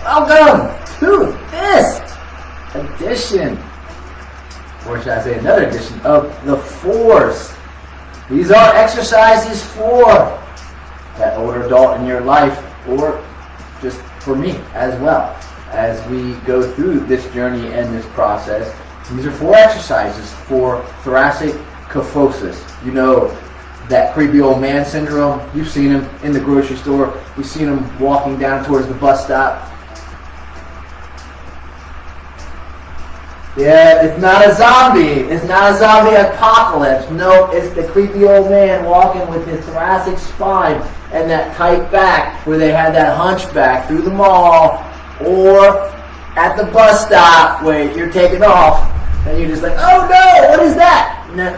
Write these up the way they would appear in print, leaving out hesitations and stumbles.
Welcome to this edition, or should I say another edition, of the fours. These are exercises for that older adult in your life, or just for me as well. As we go through this journey and this process, these are 4 exercises for thoracic kyphosis. You know, that creepy old man syndrome. You've seen him in the grocery store. You've seen him walking down towards the bus stop. Yeah, it's not a zombie. It's not a zombie apocalypse. No, it's the creepy old man walking with his thoracic spine and that tight back where they had that hunchback through the mall or at the bus stop where you're taking off and you're just like, oh no, what is that? No.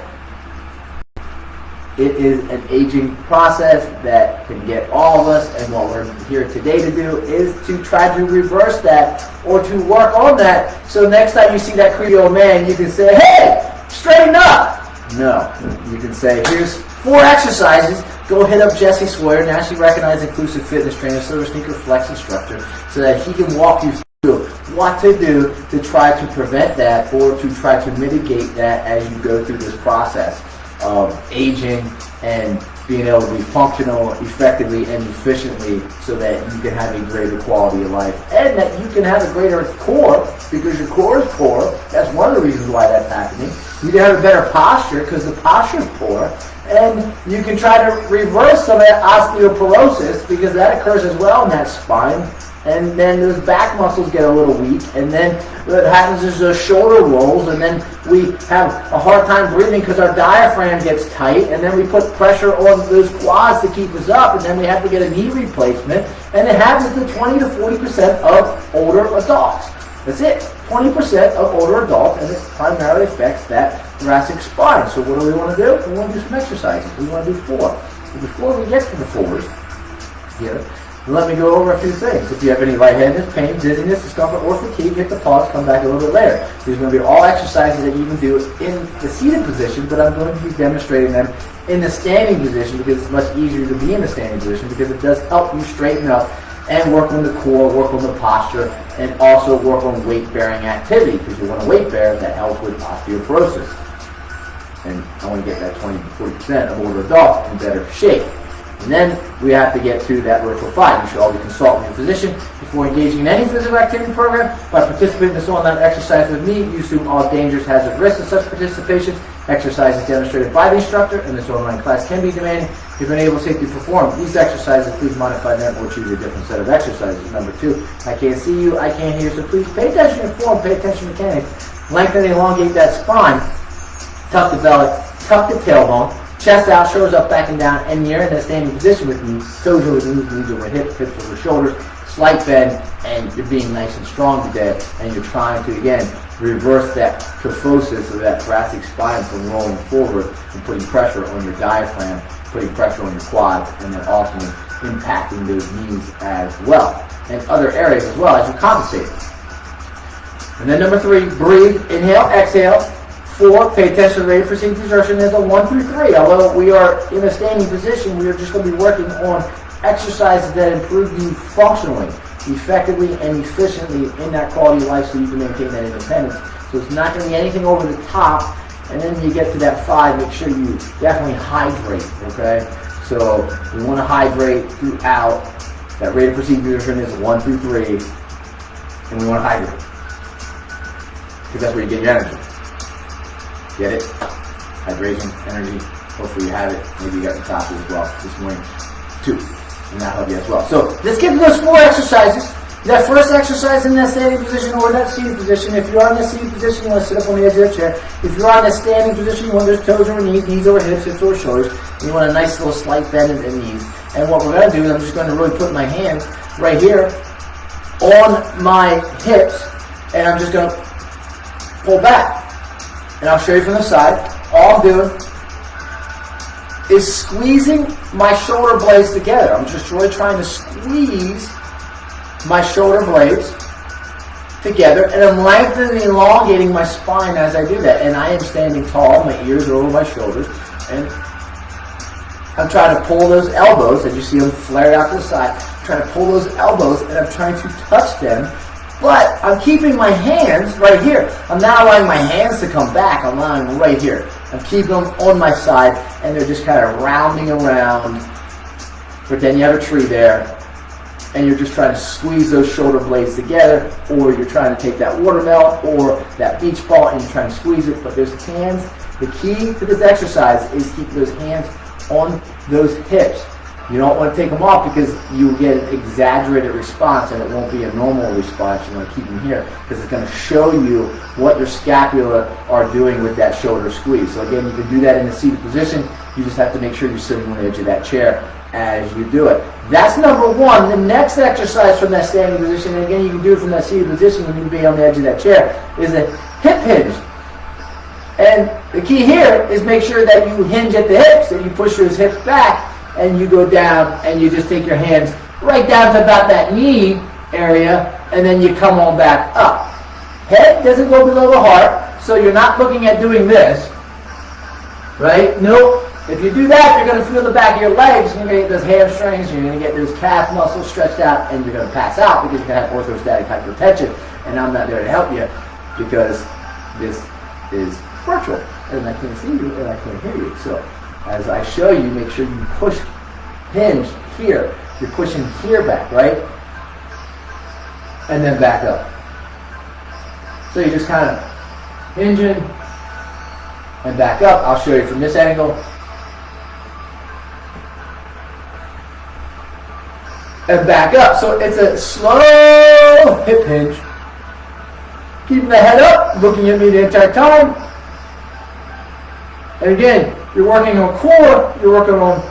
It is an aging process that can get all of us, and what we're here today to do is to try to reverse that or to work on that, so next time you see that creepy old man, you can say, hey, straighten up. No, you can say, here's 4 exercises. Go hit up Jesse Sawyer, nationally recognized inclusive fitness trainer, Silver Sneaker Flex instructor, so that he can walk you through what to do to try to prevent that or to try to mitigate that as you go through this process of aging and being able to be functional effectively and efficiently, so that you can have a greater quality of life and that you can have a greater core, because your core is poor. That's one of the reasons why that's happening. You can have a better posture because the posture is poor, and you can try to reverse some of that osteoporosis because that occurs as well in that spine. And then those back muscles get a little weak, and then what happens is those shoulder rolls, and then we have a hard time breathing because our diaphragm gets tight, and then we put pressure on those quads to keep us up, and then we have to get a knee replacement, and it happens to 20 to 40% of older adults. That's it, 20% of older adults, and it primarily affects that thoracic spine. So what do we want to do? We want to do some exercises. We want to do 4. But before we get to the 4s, here, let me go over a few things. If you have any lightheadedness, pain, dizziness, discomfort, or fatigue, hit the pause, come back a little bit later. These are going to be all exercises that you can do in the seated position, but I'm going to be demonstrating them in the standing position because it's much easier to be in the standing position, because it does help you straighten up and work on the core, work on the posture, and also work on weight-bearing activity, because you want to weight bear, that helps with osteoporosis. And I want to get that 20 to 40% of older adults in better shape. And then we have to get to that virtual 5. You should always consult with your physician before engaging in any physical activity program. By participating in this online exercise with me, you assume all dangers, hazards, risks of such participation. Exercises demonstrated by the instructor in this online class can be demanding. If you're unable to safely perform these exercises, please modify them or choose a different set of exercises. Number 2, I can't see you, I can't hear you, so please pay attention to your form, pay attention to mechanics. Lengthen and elongate that spine. Tuck the belly, tuck the tailbone. Chest out, shoulders up, back and down, and you're in that standing position with me. Toes over knees, knees over hips, hips over shoulders, slight bend, and you're being nice and strong today, and you're trying to, again, reverse that kyphosis of that thoracic spine from rolling forward and putting pressure on your diaphragm, putting pressure on your quads, and then ultimately impacting those knees as well, and other areas as well as you compensate. And then number 3, breathe, inhale, exhale. 4, pay attention to the rate of perceived exertion is a 1 through 3. Although we are in a standing position, we are just going to be working on exercises that improve you functionally, effectively, and efficiently in that quality of life, so you can maintain that independence. So it's not going to be anything over the top. And then when you get to that 5, make sure you definitely hydrate, okay? So we want to hydrate throughout. That rate of perceived exertion is 1 through 3. And we want to hydrate, because that's where you get your energy. Get it? Hydration, energy. Hopefully you have it. Maybe you got the coffee as well this morning, too. And that'll help you as well. So let's get to those 4 exercises. That first exercise in that standing position or that seated position. If you're on the seated position, you want to sit up on the edge of the chair. If you're on the standing position, you want those toes over knees, knees over hips, hips over shoulders. And you want a nice little slight bend in the knees. And what we're going to do is I'm just going to really put my hands right here on my hips, and I'm just going to pull back. And I'll show you from the side. All I'm doing is squeezing my shoulder blades together. I'm just really trying to squeeze my shoulder blades together, and I'm lengthening and elongating my spine as I do that. And I am standing tall, my ears are over my shoulders, and I'm trying to pull those elbows, as you see them flared out to the side, trying to pull those elbows, and I'm trying to touch them. But I'm keeping my hands right here. I'm not allowing my hands to come back. I'm allowing them right here. I'm keeping them on my side, and they're just kind of rounding around. Pretend you have a tree there, and you're just trying to squeeze those shoulder blades together, or you're trying to take that watermelon or that beach ball and you're trying to squeeze it. But those hands, the key to this exercise is keep those hands on those hips. You don't want to take them off because you will get an exaggerated response and it won't be a normal response. You want to keep them here because it's going to show you what your scapula are doing with that shoulder squeeze. So again, you can do that in a seated position. You just have to make sure you're sitting on the edge of that chair as you do it. That's number one. The next exercise from that standing position, and again, you can do it from that seated position when you be on the edge of that chair, is a hip hinge. And the key here is make sure that you hinge at the hips, that you push those hips back, and you go down and you just take your hands right down to about that knee area, and then you come on back up. Head doesn't go below the heart, so you're not looking at doing this, right? Nope. If you do that, you're going to feel the back of your legs, you're going to get those hamstrings, you're going to get those calf muscles stretched out, and you're going to pass out because you're going to have orthostatic hypotension, and I'm not there to help you because this is virtual, and I can't see you, and I can't hear you. So as I show you, make sure you push, hinge here. You're pushing here back, right? And then back up. So you just kind of hinging and back up. I'll show you from this angle. And back up. So it's a slow hip hinge. Keeping the head up, looking at me the entire time. And again, you're working on core, you're working on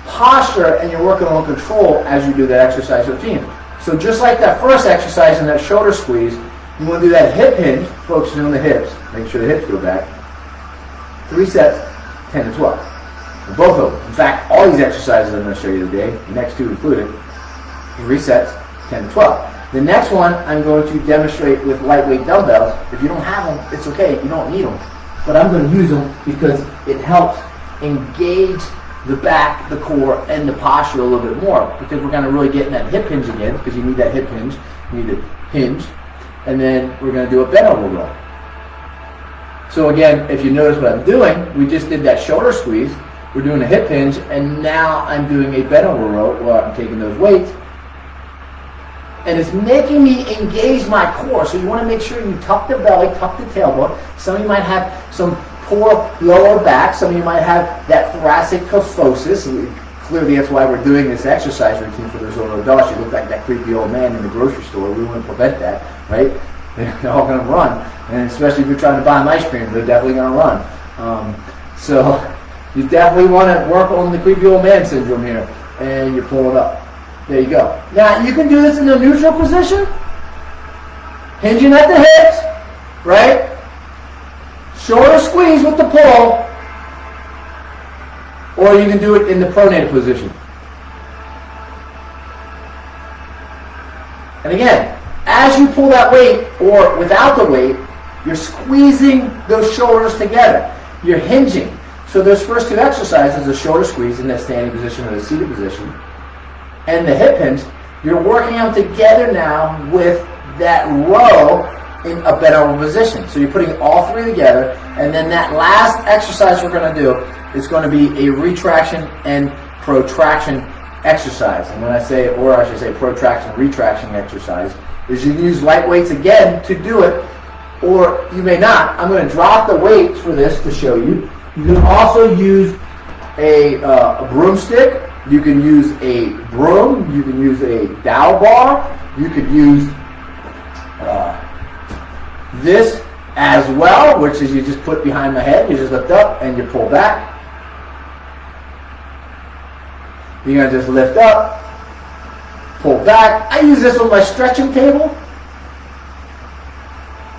posture, and you're working on control as you do that exercise routine. So just like that first exercise and that shoulder squeeze, you want to do that hip hinge, focusing on the hips. Make sure the hips go back. 3 sets, 10 to 12. And both of them. In fact, all these exercises I'm going to show you today, the next two included, 3 sets, 10 to 12. The next one I'm going to demonstrate with lightweight dumbbells. If you don't have them, it's okay. You don't need them. But I'm going to use them because it helps engage the back, the core, and the posture a little bit more, because we're going to really get in that hip hinge again, because you need that hip hinge. You need to hinge. And then we're going to do a bent over roll. So again, if you notice what I'm doing, we just did that shoulder squeeze. We're doing a hip hinge, and now I'm doing a bent over roll where I'm taking those weights. And it's making me engage my core. So you want to make sure you tuck the belly, tuck the tailbone. Some of you might have some poor lower back. Some of you might have that thoracic kyphosis. Clearly that's why we're doing this exercise routine for those older adults. You look like that creepy old man in the grocery store. We want to prevent that, right? They're all going to run. And especially if you're trying to buy them ice cream, they're definitely going to run. So you definitely want to work on the creepy old man syndrome here. And you pull it up. There you go. Now, you can do this in a neutral position, hinging at the hips, right? Shoulder squeeze with the pull, or you can do it in the pronated position. And again, as you pull that weight, or without the weight, you're squeezing those shoulders together. You're hinging. So those first two exercises, the shoulder squeeze in the standing position or the seated position, and the hip hinge, you're working them together now with that row in a bent over position. So you're putting all three together, and then that last exercise we're going to do is going to be a retraction and protraction exercise. And when I say, or I should say protraction, retraction exercise, is you can use light weights again to do it, or you may not. I'm going to drop the weights for this to show you. You can also use a broomstick. You can use a broom. You can use a dowel bar. You could use this as well, which is you just put behind the head. You just lift up and you pull back. You're going to just lift up, pull back. I use this on my stretching table.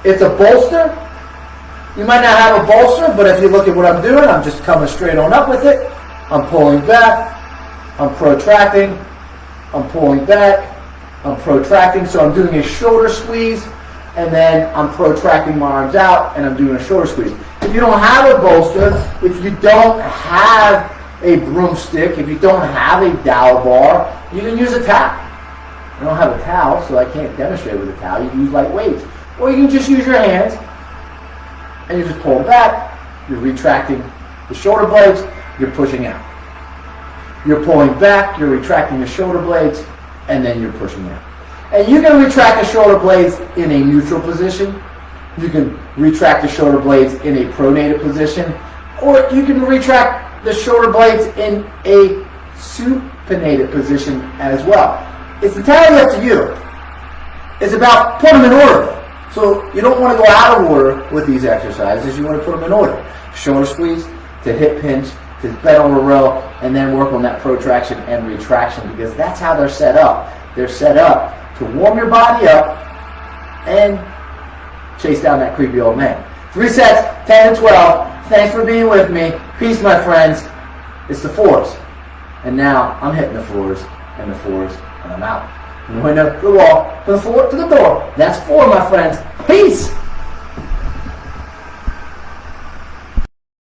It's a bolster. You might not have a bolster, but if you look at what I'm doing, I'm just coming straight on up with it. I'm pulling back. I'm protracting, I'm pulling back, I'm protracting, so I'm doing a shoulder squeeze, and then I'm protracting my arms out, and I'm doing a shoulder squeeze. If you don't have a bolster, if you don't have a broomstick, if you don't have a dowel bar, you can use a towel. I don't have a towel, so I can't demonstrate with a towel. You can use light weights. Or you can just use your hands, and you just pull them back. You're retracting the shoulder blades. You're pushing out. You're pulling back. You're retracting the shoulder blades, and then you're pushing out. And you can retract the shoulder blades in a neutral position. You can retract the shoulder blades in a pronated position. Or you can retract the shoulder blades in a supinated position as well. It's entirely up to you. It's about putting them in order. So you don't want to go out of order with these exercises. You want to put them in order. Shoulder squeeze to hip pinch to bend over row, and then work on that protraction and retraction, because that's how they're set up. They're set up to warm your body up and chase down that creepy old man. 3 sets, 10 and 12. Thanks for being with me. Peace, my friends. It's the 4s. And now I'm hitting the 4s and the 4s, and I'm out. From the window to the wall, from the floor to the door. That's 4, my friends.